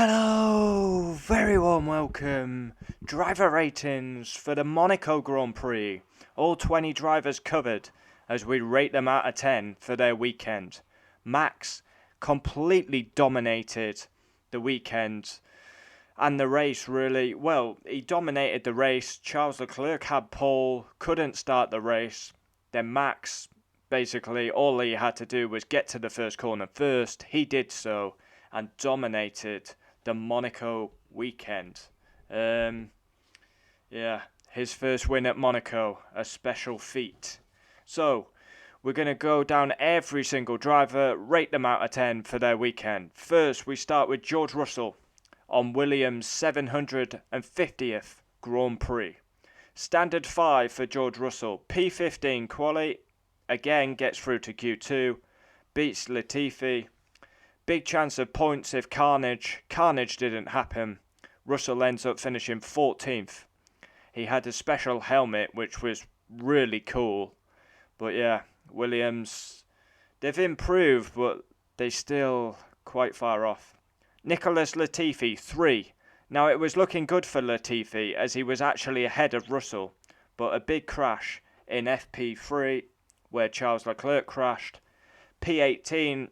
Hello, very warm welcome. Driver ratings for the Monaco Grand Prix. All 20 drivers covered as we rate them out of 10 for their weekend. Max completely dominated the weekend and the race really. Well, he dominated the race. Charles Leclerc had pole, couldn't start the race. Then Max, basically all he had to do was get to the first corner first. He did so and dominated the Monaco weekend. His first win at Monaco, a special feat. So, we're going to go down every single driver, rate them out of 10 for their weekend. First, we start with George Russell on Williams' 750th Grand Prix. Standard 5 for George Russell. P15 quali, again gets through to Q2, beats Latifi. Big chance of points if Carnage didn't happen. Russell ends up finishing 14th. He had a special helmet which was really cool. But yeah, Williams, they've improved but they're still quite far off. Nicholas Latifi, 3. Now it was looking good for Latifi as he was actually ahead of Russell. But a big crash in FP3 where Charles Leclerc crashed. P18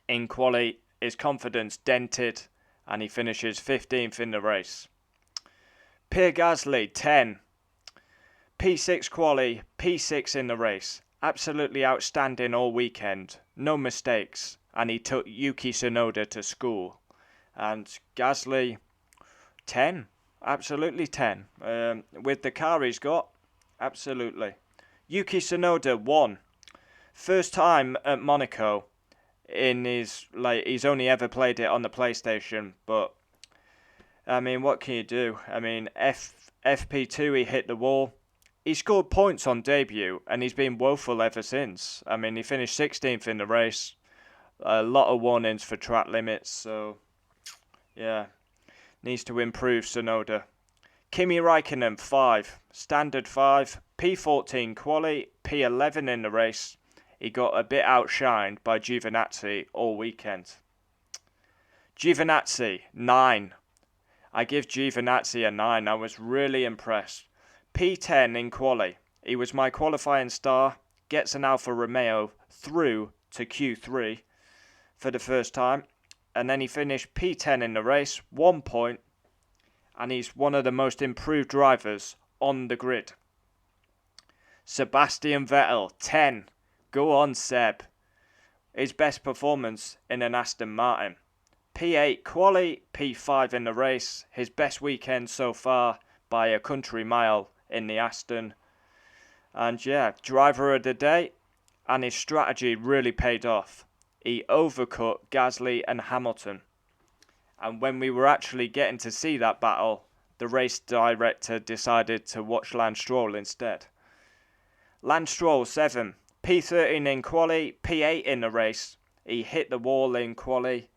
in quali, his confidence dented and he finishes 15th in the race. Pierre Gasly, 10. P6 quali, P6 in the race. Absolutely outstanding all weekend. No mistakes. And he took Yuki Tsunoda to school. And Gasly, 10. Absolutely 10. With the car he's got, absolutely. Yuki Tsunoda, 1. First time at Monaco. He's only ever played it on the PlayStation, but I mean, what can you do? I mean, FP2 he hit the wall. He scored points on debut, and he's been woeful ever since. I mean, he finished 16th in the race. A lot of warnings for track limits, so yeah, needs to improve Tsunoda. Kimi Räikkönen, 5. Standard 5. P14 quali, P11 in the race. He got a bit outshined by Giovinazzi all weekend. Giovinazzi, 9. I give Giovinazzi a 9. I was really impressed. P10 in quali. He was my qualifying star. Gets an Alfa Romeo through to Q3 for the first time. And then he finished P10 in the race, 1 point. And he's one of the most improved drivers on the grid. Sebastian Vettel, 10. Go on, Seb. His best performance in an Aston Martin. P8 quali, P5 in the race. His best weekend so far by a country mile in the Aston. And yeah, driver of the day. And his strategy really paid off. He overcut Gasly and Hamilton. And when we were actually getting to see that battle, the race director decided to watch Lance Stroll instead. Lance Stroll, 7. P13 in quali, P8 in the race. He hit the wall in quali,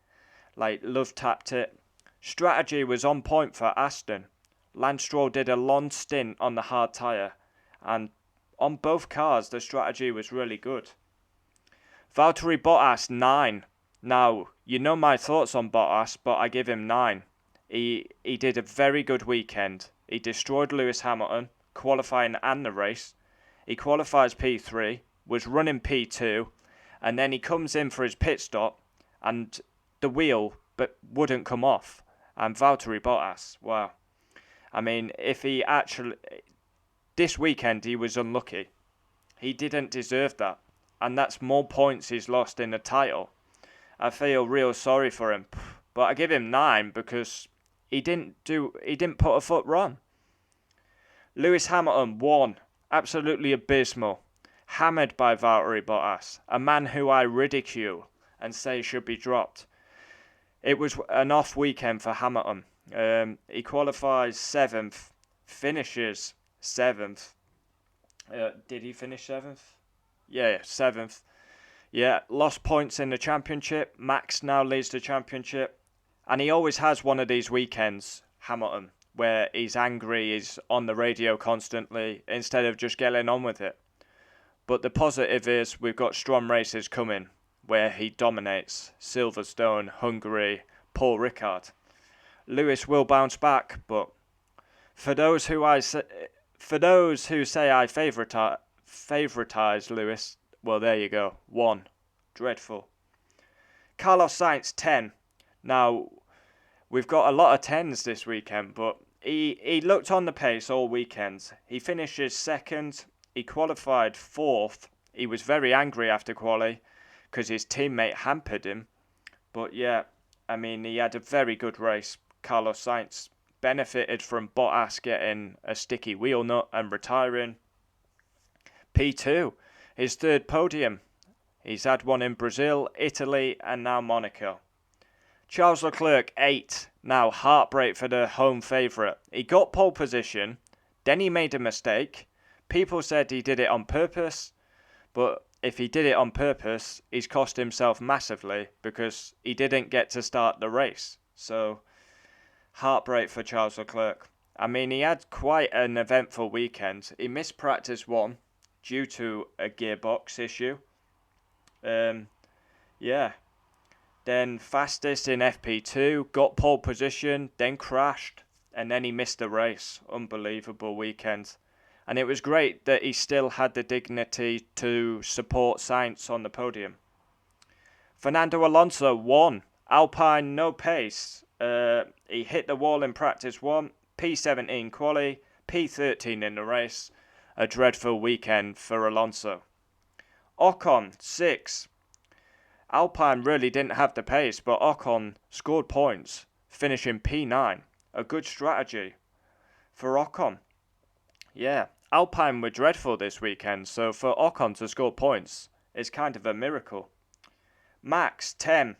love tapped it. Strategy was on point for Aston. Lance Stroll did a long stint on the hard tyre, and on both cars the strategy was really good. Valtteri Bottas, 9. Now, you know my thoughts on Bottas, but I give him 9. He did a very good weekend. He destroyed Lewis Hamilton, qualifying and the race. He qualifies P3. Was running P2, and then he comes in for his pit stop, and the wheel wouldn't come off. And Valtteri Bottas, wow. I mean, this weekend he was unlucky. He didn't deserve that, and that's more points he's lost in the title. I feel real sorry for him, but I give him 9 because he didn't put a foot wrong. Lewis Hamilton, 1. Absolutely abysmal. Hammered by Valtteri Bottas, a man who I ridicule and say should be dropped. It was an off weekend for Hamilton. He qualifies 7th, finishes 7th. Did he finish 7th? Yeah, 7th. Yeah, lost points in the championship. Max now leads the championship. And he always has one of these weekends, Hamilton, where he's angry, he's on the radio constantly, instead of just getting on with it. But the positive is we've got strong races coming where he dominates. Silverstone, Hungary, Paul Ricard. Lewis will bounce back, but for those who say I favoritise Lewis, well, there you go. 1. Dreadful. Carlos Sainz, 10. Now, we've got a lot of 10s this weekend, but he looked on the pace all weekend. He finishes 2nd. He qualified 4th. He was very angry after quali because his teammate hampered him. But yeah, I mean, he had a very good race. Carlos Sainz benefited from Bottas getting a sticky wheel nut and retiring. P2, his 3rd podium. He's had one in Brazil, Italy, and now Monaco. Charles Leclerc, 8. Now, heartbreak for the home favourite. He got pole position, then he made a mistake. People said he did it on purpose, but if he did it on purpose, he's cost himself massively because he didn't get to start the race. So, heartbreak for Charles Leclerc. I mean, he had quite an eventful weekend. He missed practice 1 due to a gearbox issue. Yeah. Then fastest in FP2, got pole position, then crashed, and then he missed the race. Unbelievable weekend. And it was great that he still had the dignity to support Sainz on the podium. Fernando Alonso, 1. Alpine, no pace. He hit the wall in practice 1, P17 quali, P13 in the race. A dreadful weekend for Alonso. Ocon, 6. Alpine really didn't have the pace, but Ocon scored points, finishing P9. A good strategy for Ocon. Yeah, Alpine were dreadful this weekend, so for Ocon to score points is kind of a miracle. Max, 10.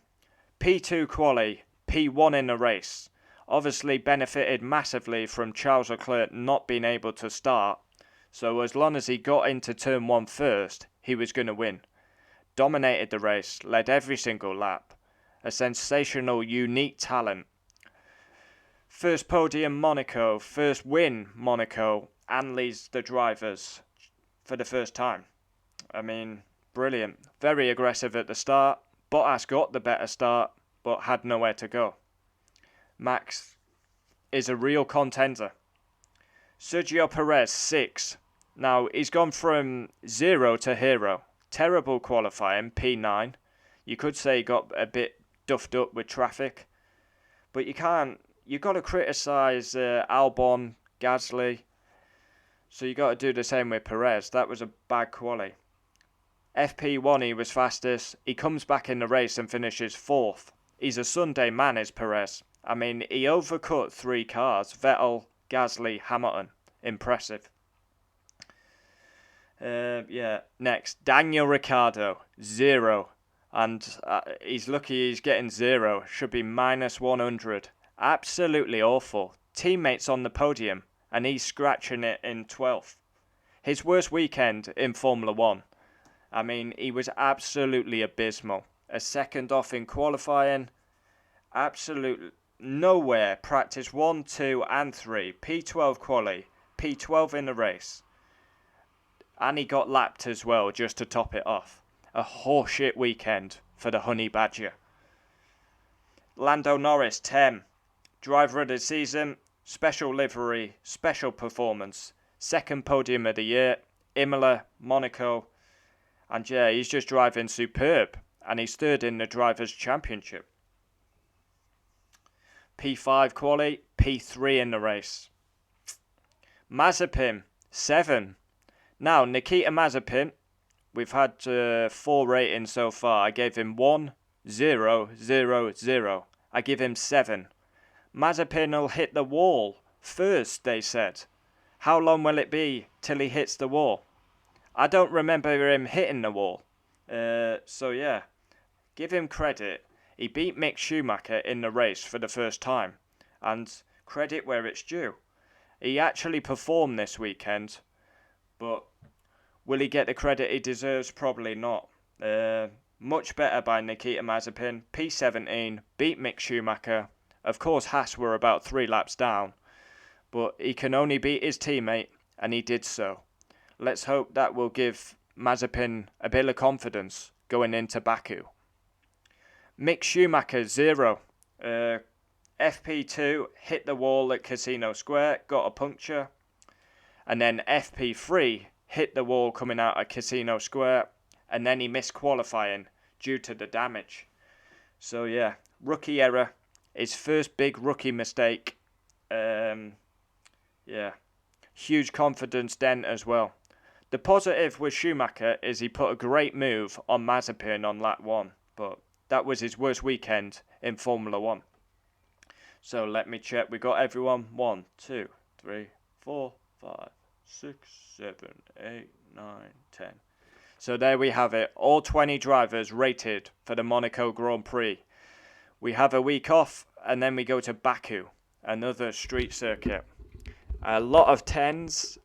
P2 quali, P1 in the race. Obviously benefited massively from Charles Leclerc not being able to start, so as long as he got into turn 1 first, he was going to win. Dominated the race, led every single lap. A sensational, unique talent. First podium Monaco, first win Monaco, and leads the drivers for the first time. I mean, brilliant. Very aggressive at the start. Bottas got the better start, but had nowhere to go. Max is a real contender. Sergio Perez, 6. Now, he's gone from 0 to hero. Terrible qualifying, P9. You could say he got a bit duffed up with traffic. But you've got to criticise Albon, Gasly. So you got to do the same with Perez. That was a bad quali. FP1 he was fastest. He comes back in the race and finishes 4th. He's a Sunday man, is Perez. I mean, he overcut 3 cars. Vettel, Gasly, Hamilton. Impressive. Next, Daniel Ricciardo, 0. And he's lucky he's getting 0. Should be minus 100. Absolutely awful. Teammates on the podium, and he's scratching it in 12th. His worst weekend in Formula 1. I mean, he was absolutely abysmal. A second off in qualifying. Absolutely nowhere. Practice 1, 2 and 3. P12 quali. P12 in the race. And he got lapped as well, just to top it off. A horseshit weekend for the Honey Badger. Lando Norris, 10. Driver of the season, special livery, special performance. Second podium of the year, Imola, Monaco. And yeah, he's just driving superb. And he's 3rd in the Drivers' Championship. P5 quali, P3 in the race. Mazepin, 7. Now, Nikita Mazepin, we've had 4 ratings so far. I gave him 1, 0, 0, 0. I give him 7. Mazepin will hit the wall first, they said. How long will it be till he hits the wall? I don't remember him hitting the wall. So yeah, give him credit. He beat Mick Schumacher in the race for the first time. And credit where it's due. He actually performed this weekend. But will he get the credit he deserves? Probably not. Much better by Nikita Mazepin. P17, beat Mick Schumacher. Of course, Haas were about 3 laps down. But he can only beat his teammate, and he did so. Let's hope that will give Mazepin a bit of confidence going into Baku. Mick Schumacher, 0. FP2 hit the wall at Casino Square, got a puncture. And then FP3 hit the wall coming out of Casino Square, and then he missed qualifying due to the damage. So yeah, rookie error, his first big rookie mistake. Huge confidence dent as well. The positive with Schumacher is he put a great move on Mazepin on lap 1, but that was his worst weekend in Formula 1. So let me check, we got everyone. 1, 2, 3, 4, 5, 6, 7, 8, 9, 10. So there we have it. All 20 drivers rated for the Monaco Grand Prix. We have a week off, and then we go to Baku, another street circuit. A lot of tens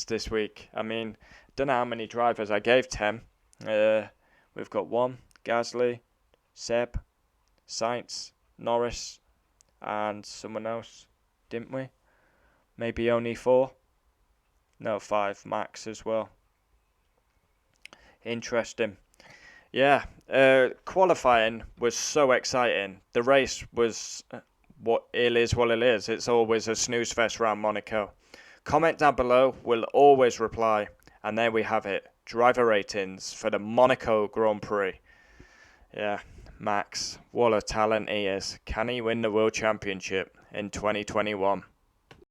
this week. I mean, don't know how many drivers I gave 10. We've got 1, Gasly, Seb, Sainz, Norris, and someone else, didn't we? Maybe only 4? No, 5, Max as well. Interesting. Yeah, qualifying was so exciting. The race was what it is. It's always a snooze fest around Monaco. Comment down below, we'll always reply. And there we have it. Driver ratings for the Monaco Grand Prix. Yeah, Max, what a talent he is. Can he win the World Championship in 2021?